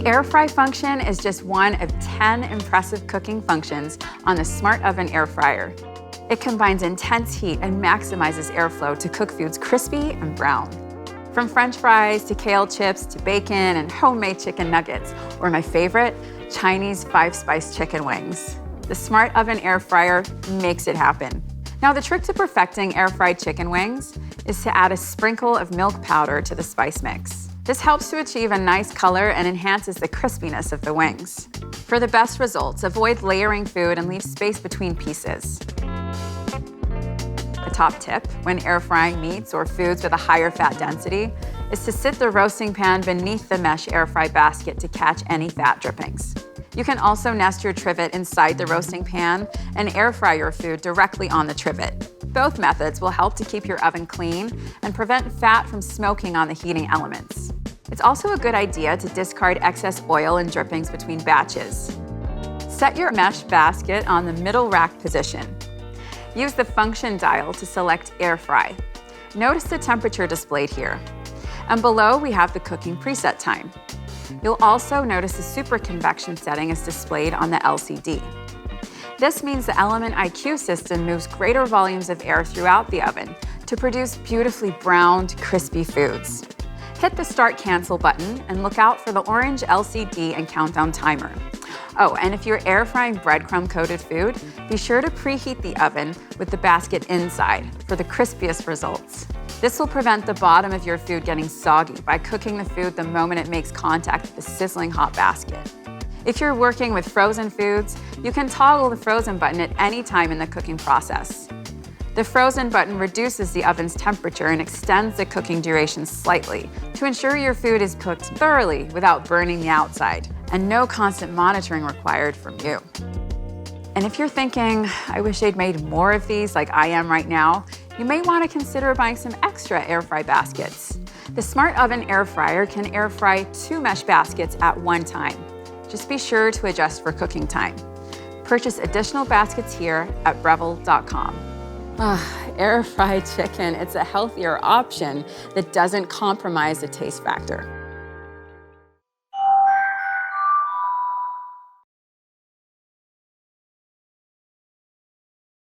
The air fry function is just one of 10 impressive cooking functions on the Smart Oven air fryer. It combines intense heat and maximizes airflow to cook foods crispy and brown. From French fries to kale chips to bacon and homemade chicken nuggets, or my favorite, Chinese 5-spice chicken wings. The Smart Oven air fryer makes it happen. Now, the trick to perfecting air-fried chicken wings is to add a sprinkle of milk powder to the spice mix. This helps to achieve a nice color and enhances the crispiness of the wings. For the best results, avoid layering food and leave space between pieces. A top tip when air frying meats or foods with a higher fat density is to sit the roasting pan beneath the mesh air fry basket to catch any fat drippings. You can also nest your trivet inside the roasting pan and air fry your food directly on the trivet. Both methods will help to keep your oven clean and prevent fat from smoking on the heating elements. It's also a good idea to discard excess oil and drippings between batches. Set your mesh basket on the middle rack position. Use the function dial to select air fry. Notice the temperature displayed here. And below we have the cooking preset time. You'll also notice the super convection setting is displayed on the LCD. This means the Element IQ system moves greater volumes of air throughout the oven to produce beautifully browned, crispy foods. Hit the Start Cancel button and look out for the orange LCD and countdown timer. Oh, and if you're air frying breadcrumb-coated food, be sure to preheat the oven with the basket inside for the crispiest results. This will prevent the bottom of your food getting soggy by cooking the food the moment it makes contact with the sizzling hot basket. If you're working with frozen foods, you can toggle the frozen button at any time in the cooking process. The frozen button reduces the oven's temperature and extends the cooking duration slightly to ensure your food is cooked thoroughly without burning the outside, and no constant monitoring required from you. And if you're thinking, I wish I'd made more of these like I am right now, you may want to consider buying some extra air fry baskets. The Smart Oven air fryer can air fry 2 mesh baskets at one time. Just be sure to adjust for cooking time. Purchase additional baskets here at Breville.com. Air fried chicken, it's a healthier option that doesn't compromise the taste factor.